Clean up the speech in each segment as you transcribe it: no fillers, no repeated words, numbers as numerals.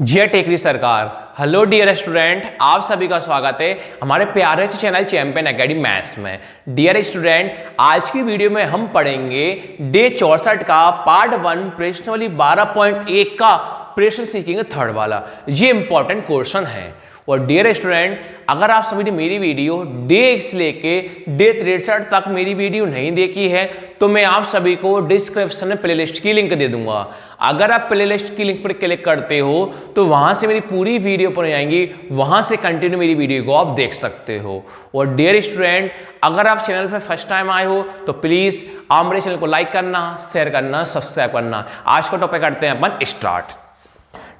जय टेकरी सरकार। Hello dear student, आप सभी का स्वागत है हमारे प्यारे से चैनल चैंपियन एकेडमी मैथ्स में। डियर स्टूडेंट, आज की वीडियो में हम पढ़ेंगे डे 64 का पार्ट 1 प्रश्नावली 12.1 का प्रश्न सीखेंगे थर्ड वाला। ये इंपॉर्टेंट क्वेश्चन है। और डियर स्टूडेंट, अगर आप सभी ने मेरी वीडियो डे 1 से लेके डे 63 तक मेरी वीडियो नहीं देखी है तो मैं आप सभी को डिस्क्रिप्शन में प्लेलिस्ट की लिंक दे दूंगा। अगर आप प्लेलिस्ट की लिंक पर क्लिक करते हो तो वहां से मेरी पूरी वीडियो पर आएंगी, वहां से कंटिन्यू मेरी वीडियो को आप देख सकते हो। और डियर स्टूडेंट, अगर आप चैनल पर फर्स्ट टाइम आए हो तो प्लीज आप मेरे चैनल को लाइक करना, शेयर करना, सब्सक्राइब करना। आज का टॉपिक करते हैं अपन स्टार्ट।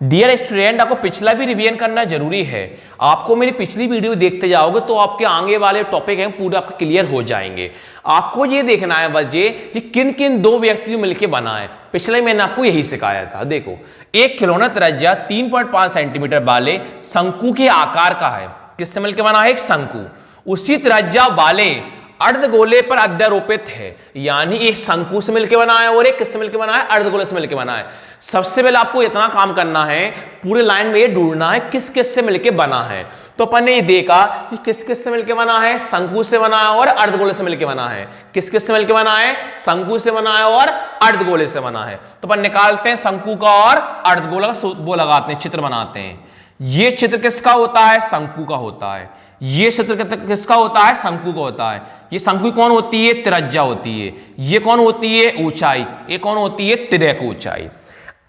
डियर स्टूडेंट, आपको पिछला भी रिवीजन करना जरूरी है। आपको मेरी पिछली वीडियो देखते जाओगे तो आपके आगे वाले टॉपिक हैं पूरे आपके क्लियर हो जाएंगे। आपको ये देखना है बस ये कि किन किन दो व्यक्ति मिलकर बना है। पिछले मैंने आपको यही सिखाया था। देखो, एक खिलौना त्रिज्या 3.5 सेंटीमीटर वाले शंकु के आकार का है। किससे मिलकर बना है? एक शंकु। उसी त्रिज्या वाले अर्धगोले पर अध्यारोपित है, यानी एक शंकु से मिलकर बना है और एक किससे मिलकर बना है? अर्धगोले से मिलकर बना है। सबसे पहले आपको इतना काम करना है, पूरे लाइन में ये ढूंढना है किस किस से मिलकर बना है। तो अपन ने ये देखा कि किस किस से मिलकर बना है? शंकु से बना है और अर्धगोले से मिलकर बना है। किस किस से मिलकर बना है? शंकु से बना है और अर्धगोले से बना है। तो अपन निकालते हैं शंकु का और अर्धगोला का वो लगाते हैं, चित्र बनाते हैं। ये चित्र किसका होता है? शंकु का होता है। ये चित्र किसका होता है? शंकु का होता है। ये शंकु कौन होती है? त्रिज्या होती है। ये कौन होती है? ऊंचाई। ये कौन होती है? तिर्यक ऊंचाई।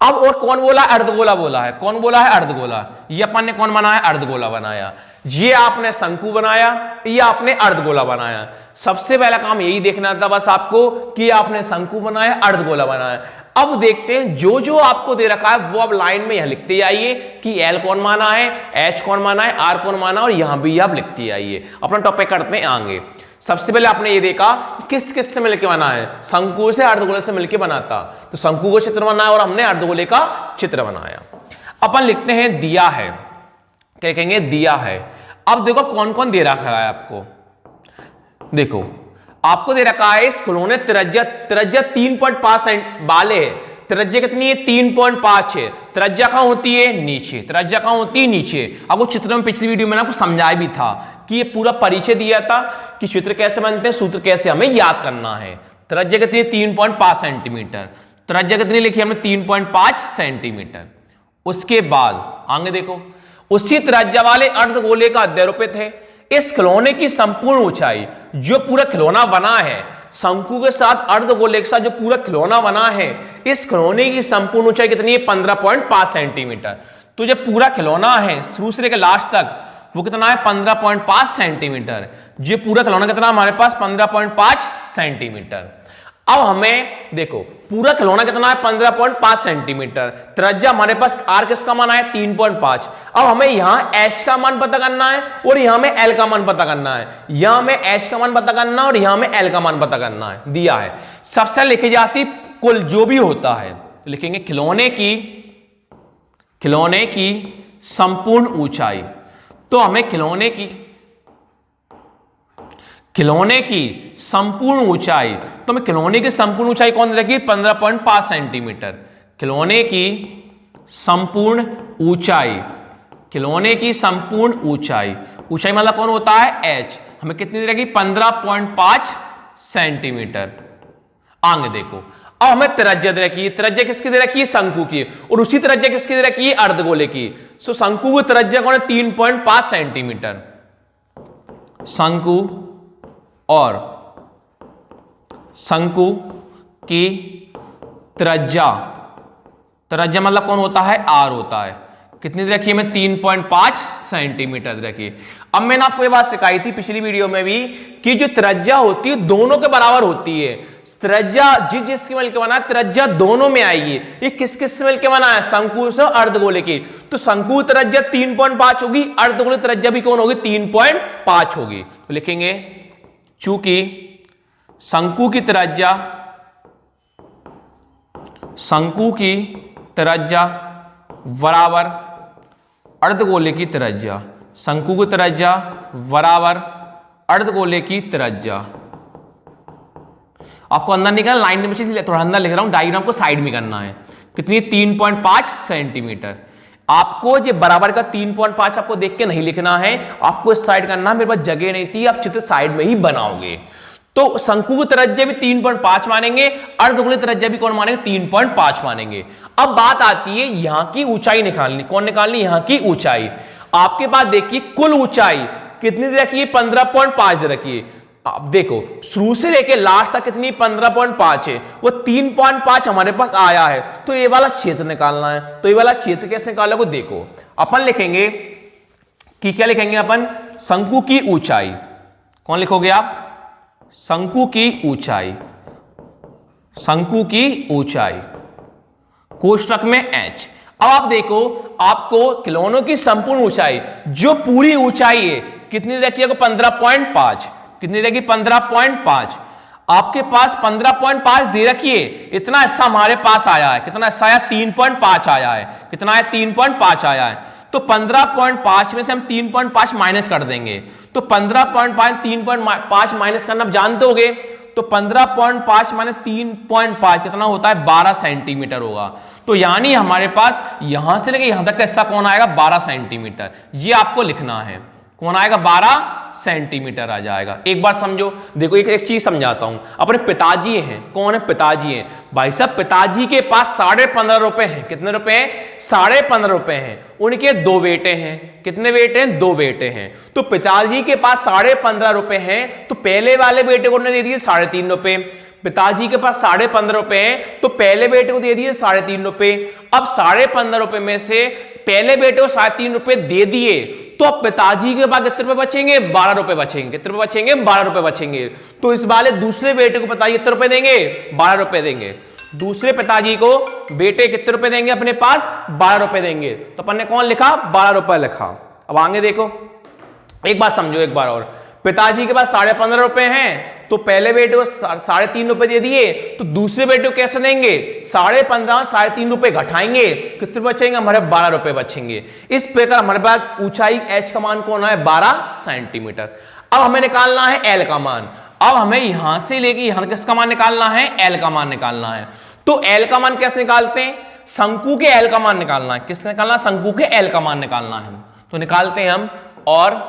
अब और कौन बोला? अर्धगोला बोला है। कौन बोला है? अर्धगोला। ये अपन ने कौन बनाया? अर्धगोला बनाया। ये आपने शंकु बनाया, ये आपने अर्धगोला बनाया। सबसे पहला काम यही देखना था बस आपको कि आपने शंकु बनाया, अर्धगोला बनाया। अब देखते हैं जो जो आपको दे रखा है वो अब लाइन में यह लिखते आइए कि L कौन माना है, H कौन माना है, R कौन माना है, और यहां भी आप लिखते आइए। अपना टॉपिक करते हैं आगे। सबसे पहले आपने ये देखा किस किस से मिलकर बना है? शंकु से अर्धगोले से मिलकर बनाता, तो शंकु का चित्र बनाया और हमने अर्धगोले का चित्र बनाया। अपन लिखते हैं दिया है। क्या कहेंगे? दिया है। अब देखो कौन कौन दे रखा है आपको। देखो, आपको दे रखा है इस खिलौने त्रिज्या 3.5 वाले है। त्रिज्या कितनी है? 3.5 है। त्रिज्या कहां होती है? नीचे। त्रिज्या कहां होती है? नीचे। अब वो चित्र में पिछली वीडियो में आपको समझाया भी था कि ये पूरा परिचय दिया था कि चित्र कैसे बनते हैं, सूत्र कैसे हमें याद करना है। त्रिज्या कितनी है? 3.5 सेंटीमीटर। त्रिज्या कितनी लिखी हमने? 3.5 सेंटीमीटर। उसके बाद आगे देखो, उसी त्रिज्या वाले अर्धगोले का अध्यारोपित है। इस खिलौने की संपूर्ण ऊंचाई, जो पूरा खिलौना बना है शंकु के साथ अर्धगोले के साथ जो पूरा खिलौना बना है, इस खिलौने की संपूर्ण ऊंचाई कितनी है? 15.5 सेंटीमीटर। तो जब पूरा खिलौना है शुरू से लेकर लास्ट तक वो कितना है? 15.5 सेंटीमीटर। जो पूरा खिलौना कितना हमारे पास? 15.5 सेंटीमीटर। अब हमें देखो पूरा खिलौना कितना है? 15.5 सेंटीमीटर। त्रिज्या हमारे पास R किसका मान है? 3.5। अब हमें यहां H का मान पता करना है और यहां में L का मान पता करना है। यहां में H का मान पता करना है और यहां में L का मान पता करना है। दिया है। सबसे लिखी जाती कुल जो भी होता है, लिखेंगे खिलौने की संपूर्ण ऊंचाई। तो हमें खिलौने की संपूर्ण ऊंचाई, तो मैं खिलौने की संपूर्ण ऊंचाई कौन रखी? 15.5 सेंटीमीटर। खिलौने की संपूर्ण ऊंचाई, खिलौने की संपूर्ण ऊंचाई, ऊंचाई मतलब कौन होता है? H। हमें कितनी रखी? 15.5 सेंटीमीटर। आगे देखो, अब हमें त्रिज्या दे रखी है। त्रिज्या किसकी दे रखी है? शंकु की। और उसी त्रिज्या किसकी दे रखी है? अर्धगोले की। सो शंकु की त्रिज्या कौन है? 3.5 सेंटीमीटर। शंकु और शंकु की त्रिज्या, त्रिज्या मतलब कौन होता है? R होता है। कितनी रखी है? मैं 3.5 सेंटीमीटर रखी। अब मैंने आपको ये बात सिखाई थी पिछली वीडियो में भी कि जो त्रिज्या होती है दोनों के बराबर होती है। त्रिज्या जिसकी मिलकर बना है त्रिज्या दोनों में आएगी। ये किस किस से मिलकर बना है? शंकु से अर्धगोले की। तो शंकु त्रिज्या 3.5 होगी, अर्धगोले त्रिज्या भी कौन होगी? 3.5 होगी। तो लिखेंगे चूंकि शंकु की त्रिज्या बराबर अर्धगोले की त्रिज्या, शंकु की त्रिज्या बराबर अर्धगोले की त्रिज्या। आपको अंदर नहीं करना, लाइन में से थोड़ा अंदर लिख रहा हूं, डायग्राम को साइड में करना है। कितनी? 3.5 सेंटीमीटर। आपको ये बराबर का 3.5 आपको देख के नहीं लिखना है, आपको इस साइड करना है। मेरे पास जगह नहीं थी, आप चित्र साइड में ही बनाओगे। तो शंकु की त्रिज्या भी 3.5 मानेंगे, अर्धगोलीय त्रिज्या भी कौन मानेंगे? 3.5 मानेंगे। अब बात आती है यहां की ऊंचाई निकालनी। कौन निकालनी? यहां की ऊंचाई। आपके पास देखिए कुल ऊंचाई कितनी रखिए? 15.5 रखिए। अब देखो शुरू से लेके लास्ट तक कितनी? 15.5 है। वो 3.5 हमारे पास आया है, तो ये वाला क्षेत्र निकालना है। तो ये वाला क्षेत्र कैसे निकाला को देखो, अपन लिखेंगे कि क्या लिखेंगे अपन? शंकु की ऊंचाई। कौन लिखोगे आप? शंकु की ऊंचाई। शंकु की ऊंचाई कोष्ठक में h। अब आप देखो, आपको खिलौनों की संपूर्ण ऊंचाई, जो पूरी ऊंचाई है कितनी रखिएगा? 15.5। कितनी रहेगी? 15.5। आपके पास 15.5 दे रखिए, इतना हिस्सा हमारे पास आया है। कितना हिस्सा आया? 3.5 आया है। कितना है? 3.5 आया है। तो 15.5 में से हम 3.5 माइनस कर देंगे। तो 15.5 3.5 माइनस करना आप जानते होगे। तो 15.5 माइनस 3.5 कितना होता है? 12 सेंटीमीटर होगा। तो यानी हमारे पास यहां से लेके यहां तक का हिस्सा कौन आएगा? 12 सेंटीमीटर। ये आपको लिखना है। कौन आएगा? 12 सेंटीमीटर आ जाएगा। एक बार समझो, देखो एक चीज समझाता हूं। अपने पिताजी हैं। कौन है? पिताजी हैं। भाई साहब पिताजी के पास 15.5 रुपए हैं। कितने रुपए हैं? 15.5 रुपए हैं। उनके 2 बेटे हैं। कितने बेटे हैं? 2 बेटे हैं। तो पिताजी के पास 15.5 रुपए हैं, तो पहले वाले बेटे को उन्होंने दे दिए 3.5 रुपए। पिताजी के पास 15.5 रुपए हैं, तो पहले बेटे को दे दिए 3.5 रुपए। अब 15.5 रुपए में से पहले बेटे को 3.5 रुपए दे दिए, तो अब पिताजी के पास कितने रुपए बचेंगे? 12 रुपए बचेंगे। कितने रुपए बचेंगे? 12 रुपए बचेंगे। तो इस वाले दूसरे बेटे को पिताजी कितने रुपए देंगे? 12 रुपए देंगे। दूसरे पिताजी को बेटे कितने रुपए देंगे? अपने पास 12 रुपए देंगे। तो अपन ने कौन लिखा? 12 रुपए लिखा। अब आगे देखो, एक बात समझो एक बार और। पिताजी के पास 15.5 रुपए हैं, तो पहले बेटे को 3.5 रुपए दे दिए, तो दूसरे बेटे को कैसे देंगे? 15.5 3.5 रुपए घटाएंगे, कितने बचेंगे? हमारे 12 रुपए बचेंगे। इस प्रकार हमारे पास ऊंचाई h का मान कौन है? 12 सेंटीमीटर। अब हमें निकालना है l का मान। अब हमें यहां से लेके यहां किसका मान निकालना है? l का मान निकालना है। तो l का मान कैसे निकालते हैं? शंकु के l का मान निकालना है। किसका निकालना? शंकु के l का मान निकालना है। तो निकालते हैं हम। और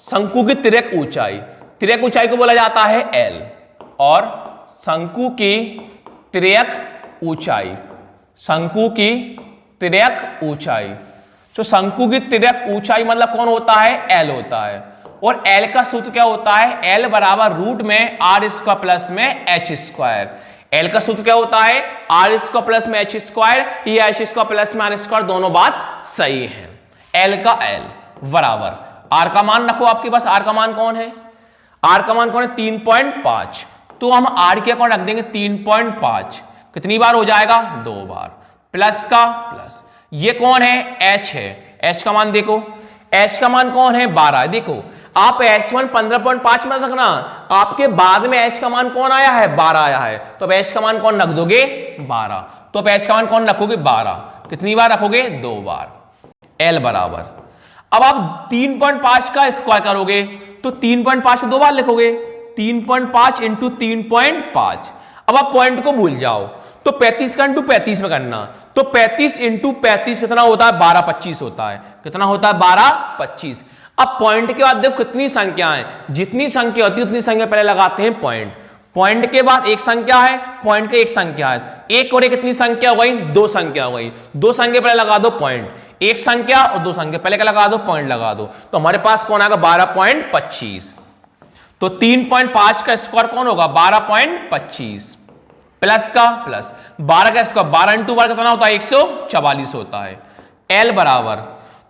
शंकु की तिर्यक ऊंचाई, तिर्यक ऊंचाई को बोला जाता है L। और शंकु की तिर्यक ऊंचाई, शंकु की तिर्यक ऊंचाई, तो शंकु की तिर्यक ऊंचाई मतलब कौन होता है? L होता है। और L का सूत्र क्या होता है? L बराबर रूट में r स्क्वायर प्लस में h स्क्वायर। L का सूत्र क्या होता है? r स्क्वायर प्लस में h स्क्वायर, ये h स्क्वायर प्लस में r स्क्वायर, दोनों बात सही है। L का L बराबर R का मान रखो। आपके पास R का मान कौन है? R का मान कौन है? 3.5। तो हम R के अकाउंट रख देंगे 3.5। कितनी बार हो जाएगा? 2 बार। प्लस का प्लस, ये कौन है? H है। H का मान देखो, H का मान कौन है? 12। देखो आप H1 15.5 में रखना, आपके बाद में H का मान कौन आया है? 12 आया है। तो अब H का मान कौन रख दोगे? 12। तो अब H का मान कौन रखोगे? 12। कितनी बार रखोगे? 2 बार। L बराबर, अब आप 3.5 का स्क्वायर करोगे तो 3.5 को 2 बार लिखोगे। 3.5 इंटू 3.5। अब आप पॉइंट को भूल जाओ, तो 35 का इंटू 35 में करना। तो 35 इंटू 35 कितना होता है? 12 25 होता है। कितना होता है? 12 25। अब पॉइंट के बाद देखो कितनी संख्या है, जितनी संख्या होती है उतनी संख्या पहले लगाते हैं पॉइंट। पॉइंट के बाद एक संख्या है, पॉइंट के एक संख्या है, एक और एक कितनी संख्या हो गई? 2 संख्या हो गई। 2 संख्या पहले लगा दो पॉइंट, एक संख्या और 2 संख्या पहले क्या लगा दो? पॉइंट लगा दो। तो हमारे पास कौन आएगा? 12.25। तो 3.5 का स्क्वायर कौन होगा? 12.25 प्लस का प्लस 12 का स्क्वायर 12 इंटू 12 कितना होता है? 144 होता है। L बराबर,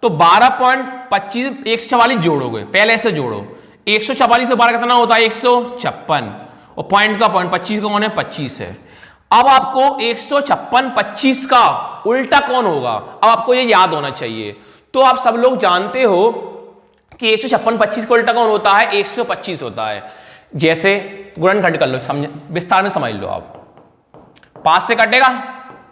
तो 12.25 144 जोड़ोगे, पहले से जोड़ो। 144 से 12 कितना होता है? 156। और पॉइंट का पॉइंट 25 का कौन है? 25 है। अब आपको 156 25 का उल्टा कौन होगा? अब आपको ये याद होना चाहिए। तो आप सब लोग जानते हो कि 156 25 का उल्टा कौन होता है? 125 होता है। जैसे गुणनखंड कर लो, समझ विस्तार में समझ लो आप। 5 से कटेगा,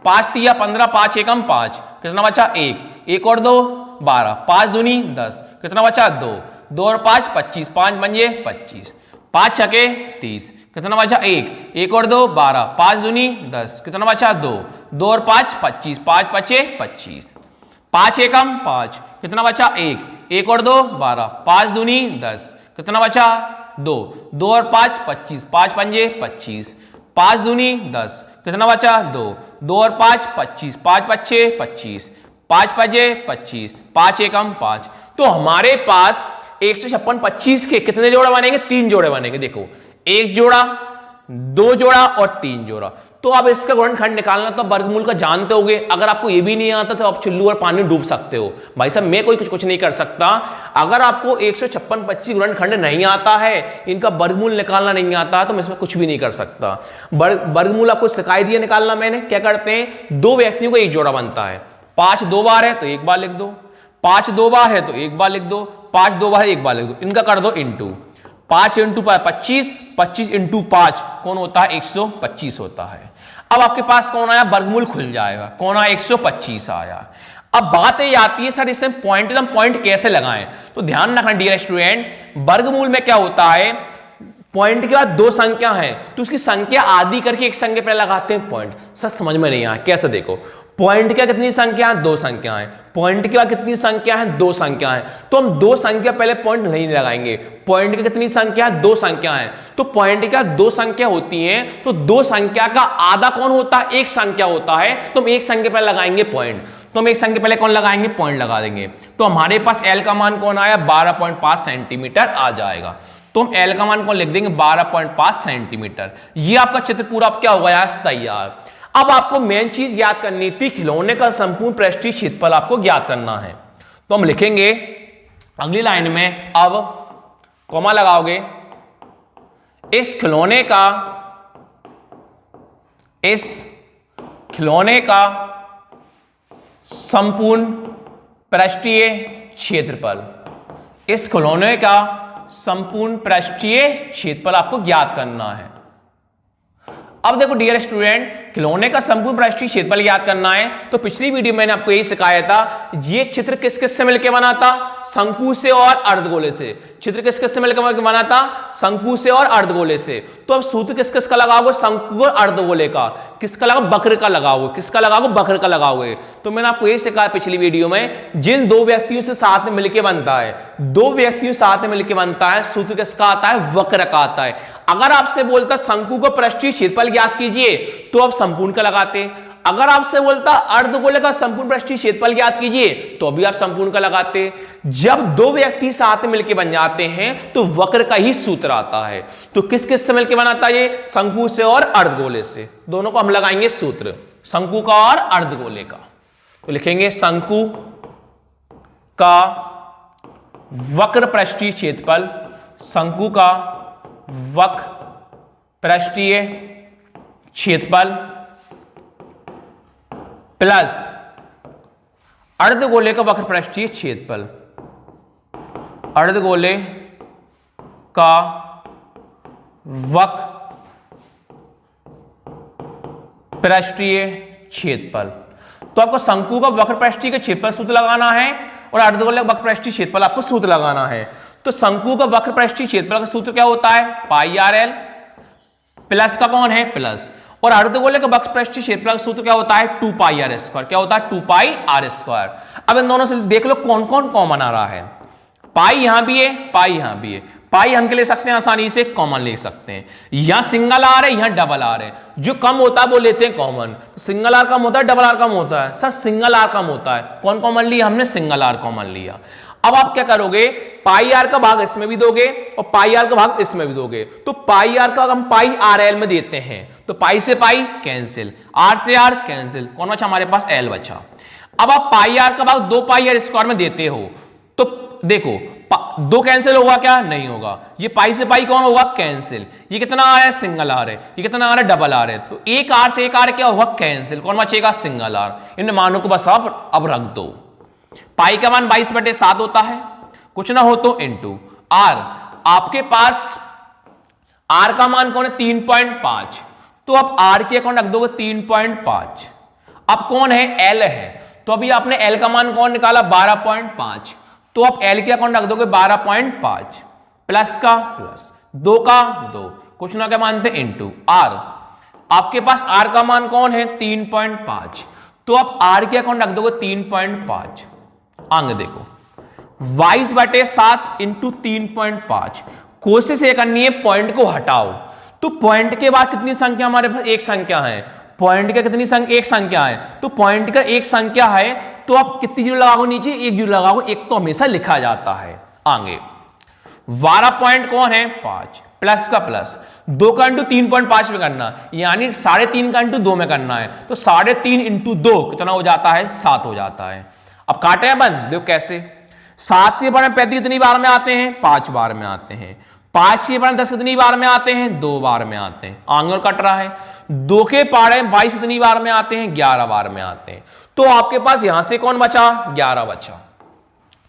5 तिया 15, 5 एकम 5, कितना बचा? 1, 1 और 2 12, 5 दूनी 10, कितना बचा? 2, 2 और 5 25, 5 बन 25, 5 छके 30, कितना बचा 1, 1 और 2 12, 5 दूनी 10, कितना बचा 2, 2 और 5 25, 5 बचे 25, 5 एकम 5, कितना बचा 1, 1 और 2 12, 5 दूनी 10, कितना बचा 2, 2 और 5 25, 5 पंजे 25, 5 दूनी 10, कितना बचा 2, 2 और 5 25, 5 बचे 25, 5 बजे 25, 5 एकम 5। तो हमारे पास 156 25 के कितने जोड़े बनेंगे? 3 जोड़े बनेंगे। देखो 1 जोड़ा, 2 जोड़ा और 3 जोड़ा। तो अब इसका गुणनखंड निकालना तो वर्गमूल का जानते होगे। अगर आपको ये भी नहीं आता तो आप चुल्लू और पानी में डूब सकते हो। भाई साहब मैं कोई कुछ नहीं कर सकता। अगर आपको 156 25 गुणनखंड नहीं आता है, इनका वर्गमूल निकालना नहीं आता तो मैं इसमें कुछ भी नहीं कर सकता। वर्गमूल आपको सिखाई दिया निकालना मैंने। क्या करते हैं, 2 व्यक्तियों को एक जोड़ा बनता है। 5 2 बार है तो एक बार लिख दो, 5 2 बार है तो एक बार लिख दो, 5 2 बार है एक बार लिख दो। इनका कर दो इंटू 5 इंटू 25, 25 इंटू 5 कौन होता है? 125 होता है। अब आपके पास कौन आया? वर्गमूल खुल जाएगा। कौन आया? 125 आया। अब बात ये आती है सर इसमें पॉइंट एकदम पॉइंट कैसे लगाएं? तो ध्यान रखना डियर स्टूडेंट, वर्गमूल में क्या होता है, पॉइंट के बाद 2 संख्या है तो उसकी संख्या आधी करके एक संख्या पर लगाते हैं पॉइंट। सर समझ में नहीं आया कैसे? देखो पॉइंट क्या कितनी संख्या है? 2 संख्या है। पॉइंट के बाद कितनी संख्या है? 2 संख्या है। तो हम 2 संख्या पहले पॉइंट नहीं लगाएंगे। पॉइंट की कितनी संख्या है? 2 संख्या है। तो पॉइंट का 2 संख्या होती है तो 2 संख्या का आधा कौन होता है? 1 संख्या होता है। तो हम 1 संख्या पहले लगाएंगे पॉइंट। तो हम 1 संख्या पहले कौन लगाएंगे? पॉइंट लगा देंगे। तो हमारे पास एल का मान कौन आया? 12.5 सेंटीमीटर आ जाएगा। तो हम एल का मान कौन लिख देंगे? 12.5 सेंटीमीटर। ये आपका चित्र पूरा अब क्या हो गया? तैयार। अब आपको मेन चीज याद करनी थी, खिलौने का संपूर्ण पृष्ठीय क्षेत्रफल आपको ज्ञात करना है। तो हम लिखेंगे अगली लाइन में, अब कॉमा लगाओगे, इस खिलौने का संपूर्ण पृष्ठीय क्षेत्रफल, इस खिलौने का संपूर्ण पृष्ठीय क्षेत्रफल आपको ज्ञात करना है। अब देखो डियर स्टूडेंट, खिलौने का संपूर्ण पृष्ठीय क्षेत्रफल याद करना है तो पिछली वीडियो में मैंने आपको यही सिखाया था। ये चित्र किस किस से मिलकर बना था? शंकु से और अर्धगोले से। चित्र किस किस से मिलकर बना था? शंकु से और अर्धगोले से। तो अब सूत्र किस किस का लगाओगे? शंकु और अर्धगोले का। किसका लगाओ? वक्र का लगाओगे। किसका लगाओगे? वक्र का लगाओगे। तो मैंने आपको यही सिखाया पिछली वीडियो में, जिन 2 व्यक्तियों से साथ में मिलकर बनता है, 2 व्यक्तियों साथ में मिलकर बनता है, सूत्र किसका आता है? वक्र का आता है। अगर आपसे बोलता शंकु को पृष्ठीय क्षेत्रफल ज्ञात कीजिए तो आप संपूर्ण का लगाते। अगर आपसे बोलता अर्धगोले का संपूर्ण पृष्ठीय क्षेत्रफल ज्ञात कीजिए तो अभी आप संपूर्ण का लगाते। जब 2 व्यक्ति साथ में मिलकर बन जाते हैं तो वक्र का ही सूत्र आता है। तो किस किस से मिलकर बनाता है? ये शंकु से और अर्धगोले से। दोनों को हम लगाएंगे सूत्र, शंकु का और अर्धगोले का। तो लिखेंगे शंकु का वक्र पृष्ठीय क्षेत्रफल, शंकु का वक्र पृष्ठीय क्षेत्रफल प्लस अर्धगोले का वक्र पृष्ठीय क्षेत्रफल, अर्धगोले का वक्र पृष्ठीय क्षेत्रफल। तो आपको शंकु का वक्र पृष्ठीय का क्षेत्रफल सूत्र लगाना है और अर्धगोले का वक्र पृष्ठीय क्षेत्रफल आपको सूत्र लगाना है। तो शंकु का वक्र पृष्ठीय क्षेत्रफल का सूत्र क्या होता है? पाई आर एल। प्लस का कौन है? प्लस। और अर्धगोले का वक्र पृष्ठीय क्षेत्रफल का सूत्र क्या होता है? 2 पाई आर स्क्वायर। क्या होता है? 2 पाई आर स्क्वायर। अब इन दोनों से देख लो कौन कौन कॉमन आ रहा है। पाई यहां भी है, पाई यहां भी है। पाई हम ले सकते हैं आसानी से, कॉमन ले सकते हैं। यहां सिंगल आर है, यहां डबल आर है। जो कम होता है वो लेते हैं कॉमन। सिंगल आर कम होता है, डबल आर कम होता है। सर सिंगल आर कम होता है। कौन कॉमन लिया? हमने सिंगल आर कॉमन लिया। अब आप क्या करोगे? पाई आर का भाग इसमें भी दोगे और पाई आर का भाग इसमें भी दोगे। तो पाई आर का हम पाई आर एल में देते हैं तो पाई से पाई कैंसिल, आर से आर कैंसिल, कौन बचा? हमारे पास एल बचा। अब आप पाई आर का भाग 2 पाई आर स्क्वायर में देते हो तो देखो 2 कैंसिल होगा क्या? नहीं होगा। ये पाई से पाई कौन होगा? कैंसिल। ये कितना आ रहा है? सिंगल आर है। ये कितना आ रहा है? डबल आर है। तो एक आर से एक आर क्या होगा? कैंसिल। कौन बचेगा? Single are. इन मानों को बस आप अब रख दो। पाई का मान 22/7 होता है, कुछ ना हो तो इंटू आर। आपके पास आर का मान कौन है? 3.5। तो आप आर के अकाउंट रख दोगे 3.5। अब कौन है? एल है। तो अभी आपने एल का मान कौन निकाला? 12.5। तो आप एल के अकाउंट रख दोगे 12.5 प्लस का प्लस, 2 का 2, क्वेश्चन क्या मानते हैं, इंटू आर। आपके पास आर का मान कौन है, 3.5, तो आप आर के अकाउंट रख दोगे 3.5। आगे देखो 22/7 इंटू 3.5। कोशिश ये करनी है पॉइंट को हटाओ, तो पॉइंट के बाद कितनी संख्या हमारे पास, एक संख्या है। पॉइंट का कितनी संख्या, एक संख्या है, तो पॉइंट का एक संख्या है, तो आप कितनी जीरो लगाओ नीचे, एक जीरो लगाओ, एक तो हमेशा लिखा जाता है। आगे 12 पॉइंट कौन है, 5, प्लस का प्लस 2 का इंटू 3.5 में करना, यानी 3.5 का इंटू 2 में करना है, तो 3.5 इंटू 2 कितना हो जाता है, 7 हो जाता है। अब काटे हैं बंद, देखो कैसे, 7 के बार में 35 कितनी बार में आते हैं, 5 बार में आते हैं। 5 के बार में 10 कितनी बार में आते हैं, 2 बार में आते हैं। आगे और कट रहा है, 2 के पारे 22 कितनी बार में आते हैं, 11 बार में आते हैं। तो आपके पास यहां से कौन बचा, 11 बचा।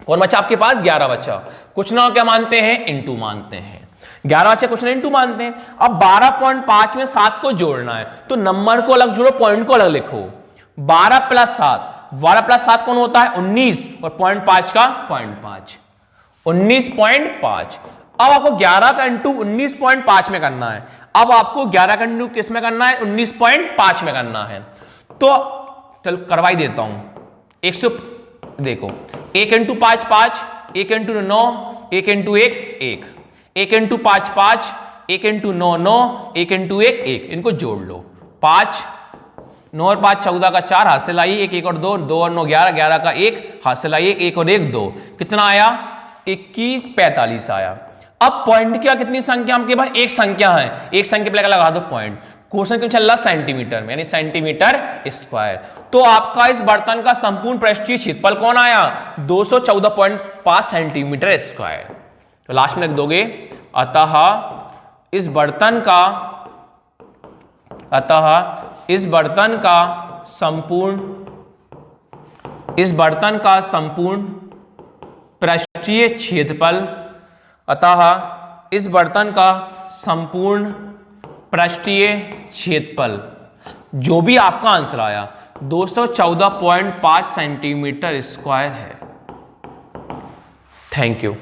कौन बचा आपके पास, 11 बचा। कुछ ना क्या मानते हैं, इंटू मानते हैं। 11 बचा, कुछ ना इंटू मानते हैं। अब 12.5 में 7 को जोड़ना है, तो नंबर को अलग जोड़ो, पॉइंट को अलग लिखो। 12 + 7, 12 + 7 कौन होता है, 19, और 0.5 का 0.5, 19.5। अब आपको 11 का इंटू 19.5 में करना है। अब आपको 11 का इंटू किस में करना है, 19.5 में करना है। तो चल करवाई देता हूं, 100 देखो, 1 into 5 5, 1 into 9, 1 into 1 1, 1 into 5 5, 1 into 9 9, 1 into 1 1, इनको जोड़ लो। 5 9 और 5 14 का 4, हाथ से लाइए, 1 1 और 2, 2 और 9 11, 11 का 1, हाथ से लाइए, 1 और 1 2, कितना आया, 21 45 आया। अब पॉइंट क्या, कितनी संख्या आपके पास, एक संख्या है, एक संख्या पे लगा दो पॉइंट। क्वेश्चन क्यों चल रहा, सेंटीमीटर में, यानी सेंटीमीटर स्क्वायर। तो आपका इस बर्तन का संपूर्ण पृष्ठीय क्षेत्रफल कौन आया, 214.5 सेंटीमीटर स्क्वायर। तो लास्ट में लिख दोगे, अतः इस बर्तन का संपूर्ण पृष्ठीय क्षेत्रफल, अतः इस बर्तन का संपूर्ण पृष्ठीय क्षेत्रफल, जो भी आपका आंसर आया 214.5 सेंटीमीटर स्क्वायर है। Thank you.